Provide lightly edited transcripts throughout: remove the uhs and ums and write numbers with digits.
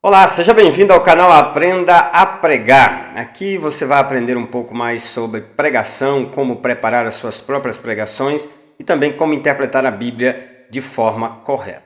Olá, seja bem-vindo ao canal Aprenda a Pregar. Aqui você vai aprender um pouco mais sobre pregação, como preparar as suas próprias pregações e também como interpretar a Bíblia de forma correta.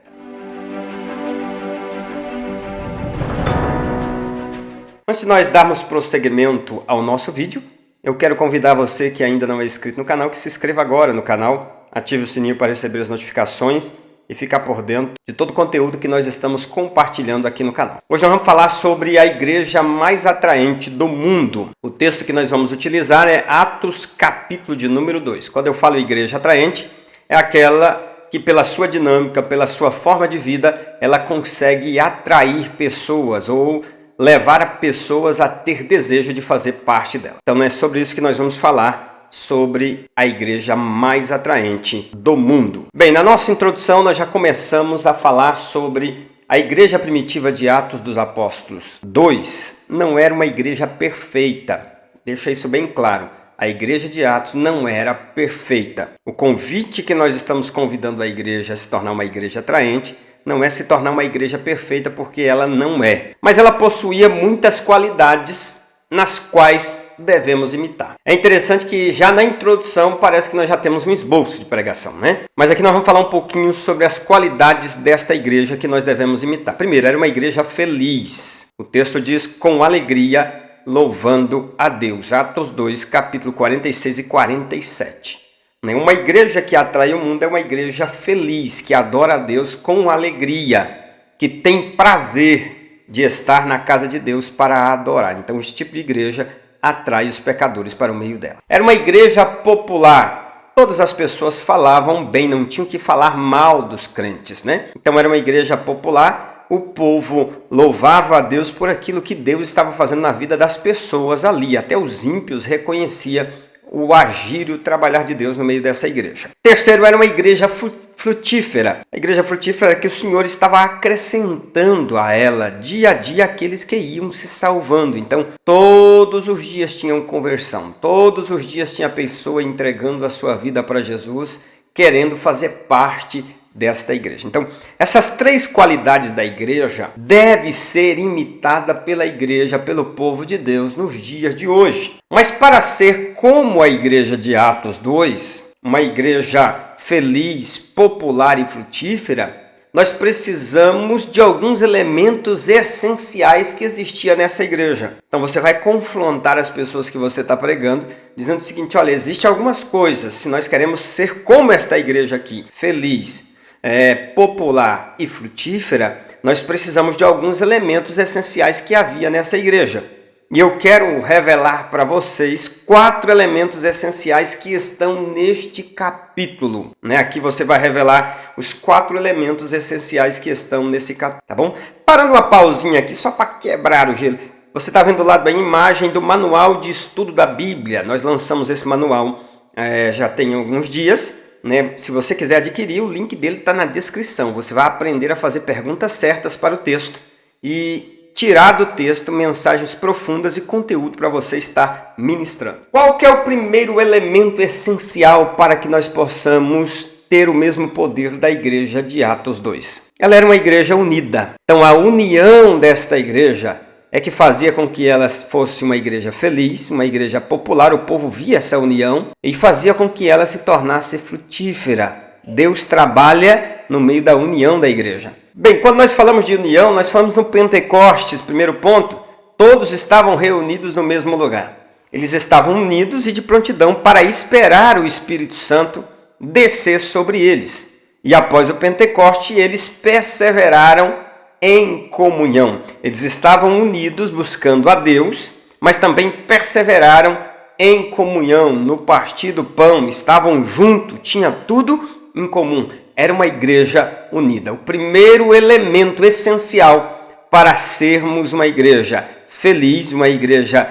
Antes de nós darmos prosseguimento ao nosso vídeo, eu quero convidar você que ainda não é inscrito no canal, que se inscreva agora no canal, ative o sininho para receber as notificações e ficar por dentro de todo o conteúdo que nós estamos compartilhando aqui no canal. Hoje nós vamos falar sobre a igreja mais atraente do mundo. O texto que nós vamos utilizar é Atos, capítulo de número 2. Quando eu falo igreja atraente, é aquela que pela sua dinâmica, pela sua forma de vida, ela consegue atrair pessoas ou levar pessoas a ter desejo de fazer parte dela. Então é sobre isso que nós vamos falar, sobre a igreja mais atraente do mundo. Bem, na nossa introdução nós já começamos a falar sobre a igreja primitiva de Atos dos Apóstolos 2. Não era uma igreja perfeita, deixa isso bem claro. A igreja de Atos não era perfeita. O convite que nós estamos convidando a igreja a se tornar uma igreja atraente não é se tornar uma igreja perfeita, porque ela não é. Mas ela possuía muitas qualidades nas quais devemos imitar. É interessante que já na introdução parece que nós já temos um esboço de pregação, né? Mas aqui nós vamos falar um pouquinho sobre as qualidades desta igreja que nós devemos imitar. Primeiro, era uma igreja feliz. O texto diz com alegria, louvando a Deus. Atos 2, capítulo 46 e 47. Uma igreja que atrai o mundo é uma igreja feliz, que adora a Deus com alegria, que tem prazer de estar na casa de Deus para adorar. Então, esse tipo de igreja atrai os pecadores para o meio dela. Era uma igreja popular. Todas as pessoas falavam bem, não tinham que falar mal dos crentes, né? Então, era uma igreja popular. O povo louvava a Deus por aquilo que Deus estava fazendo na vida das pessoas ali. Até os ímpios reconheciam o agir e o trabalhar de Deus no meio dessa igreja. Terceiro, era uma igreja frutífera. A igreja frutífera é que o Senhor estava acrescentando a ela dia a dia aqueles que iam se salvando. Então, todos os dias tinham conversão, todos os dias tinha pessoa entregando a sua vida para Jesus, querendo fazer parte desta igreja. Então, essas três qualidades da igreja devem ser imitadas pela igreja, pelo povo de Deus nos dias de hoje. Mas para ser como a igreja de Atos 2, uma igreja feliz, popular e frutífera, nós precisamos de alguns elementos essenciais que existiam nessa igreja. Então você vai confrontar as pessoas que você está pregando, dizendo o seguinte: olha, existem algumas coisas, se nós queremos ser como esta igreja aqui, feliz, popular e frutífera, nós precisamos de alguns elementos essenciais que havia nessa igreja. E eu quero revelar para vocês 4 elementos essenciais que estão neste capítulo. Aqui você vai revelar os 4 elementos essenciais que estão nesse capítulo, tá bom? Parando uma pausinha aqui, só para quebrar o gelo. Você está vendo lá da imagem do Manual de Estudo da Bíblia. Nós lançamos esse manual já tem alguns dias. Se você quiser adquirir, o link dele está na descrição. Você vai aprender a fazer perguntas certas para o texto e tirar do texto mensagens profundas e conteúdo para você estar ministrando. Qual que é o primeiro elemento essencial para que nós possamos ter o mesmo poder da igreja de Atos 2? Ela era uma igreja unida. Então a união desta igreja é que fazia com que ela fosse uma igreja feliz, uma igreja popular. O povo via essa união e fazia com que ela se tornasse frutífera. Deus trabalha no meio da união da igreja. Bem, quando nós falamos de união, nós falamos no Pentecostes, primeiro ponto, todos estavam reunidos no mesmo lugar. Eles estavam unidos e de prontidão para esperar o Espírito Santo descer sobre eles. E após o Pentecoste, eles perseveraram em comunhão. Eles estavam unidos buscando a Deus, mas também perseveraram em comunhão, no partir do pão, estavam juntos, tinha tudo em comum. Era uma igreja unida. O primeiro elemento essencial para sermos uma igreja feliz, uma igreja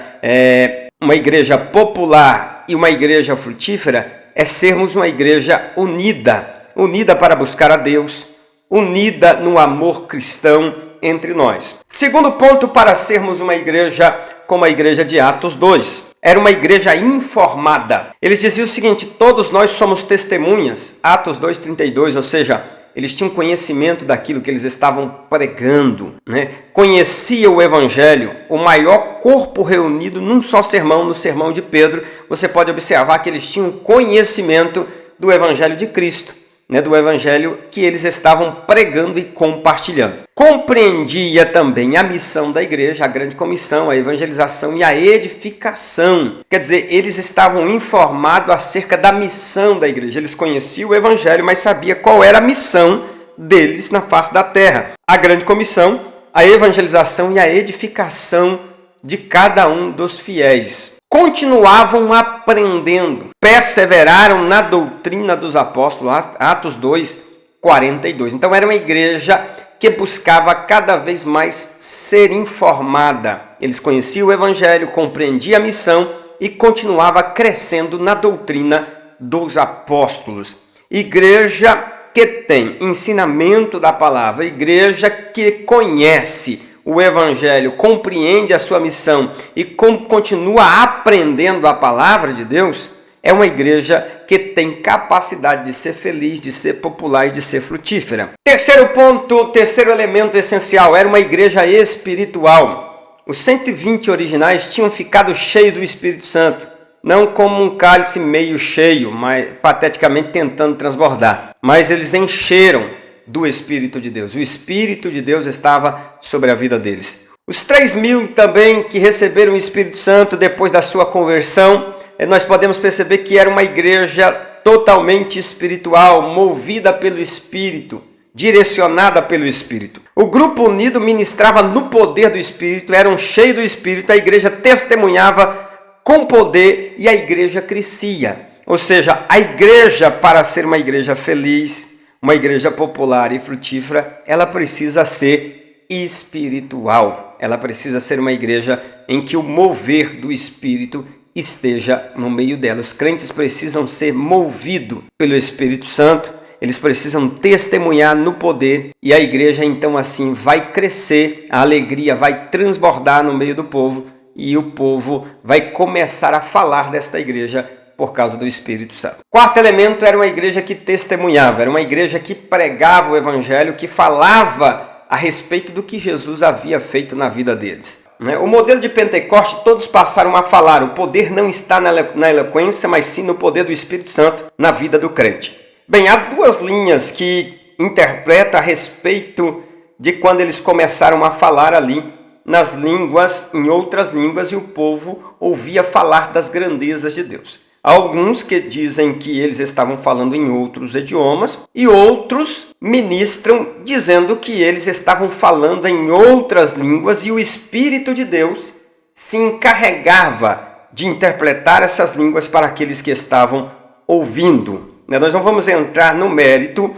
popular e uma igreja frutífera é sermos uma igreja unida. Unida para buscar a Deus, unida no amor cristão entre nós. Segundo ponto para sermos uma igreja como a igreja de Atos 2. Era uma igreja informada. Eles diziam o seguinte: todos nós somos testemunhas, Atos 2:32, ou seja, eles tinham conhecimento daquilo que eles estavam pregando, né? Conhecia o Evangelho, o maior corpo reunido num só sermão, no sermão de Pedro. Você pode observar que eles tinham conhecimento do Evangelho de Cristo, né? Do Evangelho que eles estavam pregando e compartilhando. Compreendia também a missão da igreja, a grande comissão, a evangelização e a edificação. Quer dizer, eles estavam informados acerca da missão da igreja. Eles conheciam o Evangelho, mas sabiam qual era a missão deles na face da terra. A grande comissão, a evangelização e a edificação de cada um dos fiéis. Continuavam aprendendo, perseveraram na doutrina dos apóstolos, Atos 2, 42. Então era uma igreja que buscava cada vez mais ser informada. Eles conheciam o Evangelho, compreendiam a missão e continuava crescendo na doutrina dos apóstolos. Igreja que tem ensinamento da palavra, igreja que conhece o Evangelho, compreende a sua missão e continua aprendendo a palavra de Deus, é uma igreja que tem capacidade de ser feliz, de ser popular e de ser frutífera. Terceiro ponto, terceiro elemento essencial, era uma igreja espiritual. Os 120 originais tinham ficado cheios do Espírito Santo, não como um cálice meio cheio, mas pateticamente tentando transbordar, mas eles encheram do Espírito de Deus. O Espírito de Deus estava sobre a vida deles. Os 3.000 também que receberam o Espírito Santo depois da sua conversão, nós podemos perceber que era uma igreja totalmente espiritual, movida pelo Espírito, direcionada pelo Espírito. O grupo unido ministrava no poder do Espírito, eram cheios do Espírito, a igreja testemunhava com poder e a igreja crescia. Ou seja, a igreja, para ser uma igreja feliz, uma igreja popular e frutífera, ela precisa ser espiritual. Ela precisa ser uma igreja em que o mover do Espírito esteja no meio dela. Os crentes precisam ser movidos pelo Espírito Santo, eles precisam testemunhar no poder e a igreja então assim vai crescer, a alegria vai transbordar no meio do povo e o povo vai começar a falar desta igreja por causa do Espírito Santo. Quarto elemento, era uma igreja que testemunhava, era uma igreja que pregava o Evangelho, que falava a respeito do que Jesus havia feito na vida deles. O modelo de Pentecoste, todos passaram a falar. O poder não está na eloquência, mas sim no poder do Espírito Santo na vida do crente. Bem, há duas linhas que interpretam a respeito de quando eles começaram a falar ali nas línguas, em outras línguas, e o povo ouvia falar das grandezas de Deus. Há alguns que dizem que eles estavam falando em outros idiomas e outros ministram dizendo que eles estavam falando em outras línguas e o Espírito de Deus se encarregava de interpretar essas línguas para aqueles que estavam ouvindo. Nós não vamos entrar no mérito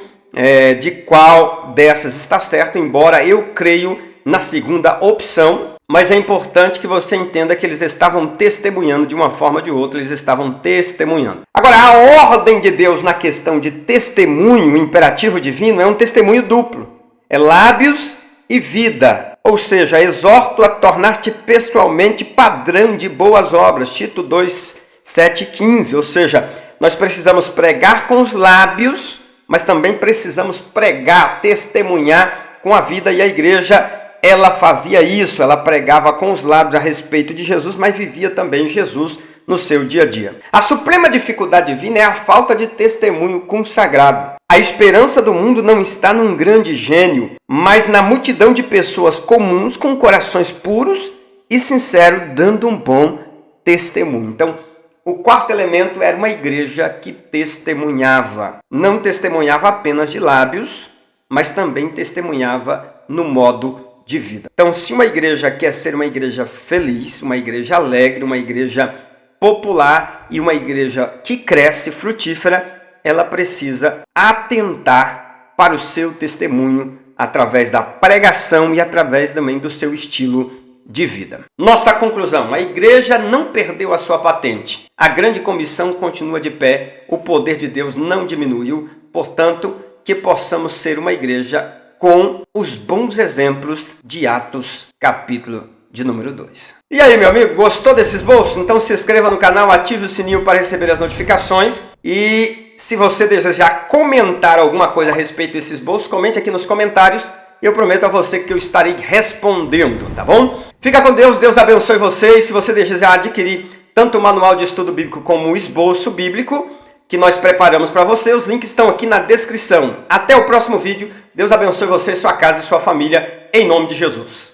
de qual dessas está certo, embora eu creio na segunda opção. Mas é importante que você entenda que eles estavam testemunhando de uma forma ou de outra, eles estavam testemunhando. Agora, a ordem de Deus na questão de testemunho, o imperativo divino, é um testemunho duplo. É lábios e vida. Ou seja, exorto a tornar-te pessoalmente padrão de boas obras. Tito 2, 7 e 15. Ou seja, nós precisamos pregar com os lábios, mas também precisamos pregar, testemunhar com a vida, e a igreja ela fazia isso, ela pregava com os lábios a respeito de Jesus, mas vivia também Jesus no seu dia a dia. A suprema dificuldade divina é a falta de testemunho consagrado. A esperança do mundo não está num grande gênio, mas na multidão de pessoas comuns com corações puros e sinceros, dando um bom testemunho. Então, o quarto elemento era uma igreja que testemunhava. Não testemunhava apenas de lábios, mas também testemunhava no modo de vida. Então, se uma igreja quer ser uma igreja feliz, uma igreja alegre, uma igreja popular e uma igreja que cresce, frutífera, ela precisa atentar para o seu testemunho através da pregação e através também do seu estilo de vida. Nossa conclusão: a igreja não perdeu a sua patente. A grande comissão continua de pé, o poder de Deus não diminuiu, portanto, que possamos ser uma igreja com os bons exemplos de Atos, capítulo de número 2. E aí, meu amigo, gostou desse esboço? Então se inscreva no canal, ative o sininho para receber as notificações. E se você desejar comentar alguma coisa a respeito desse esboço, comente aqui nos comentários. Eu prometo a você que eu estarei respondendo, tá bom? Fica com Deus, Deus abençoe você. E se você desejar adquirir tanto o manual de estudo bíblico como o esboço bíblico que nós preparamos para você, os links estão aqui na descrição. Até o próximo vídeo. Deus abençoe você, sua casa e sua família, em nome de Jesus.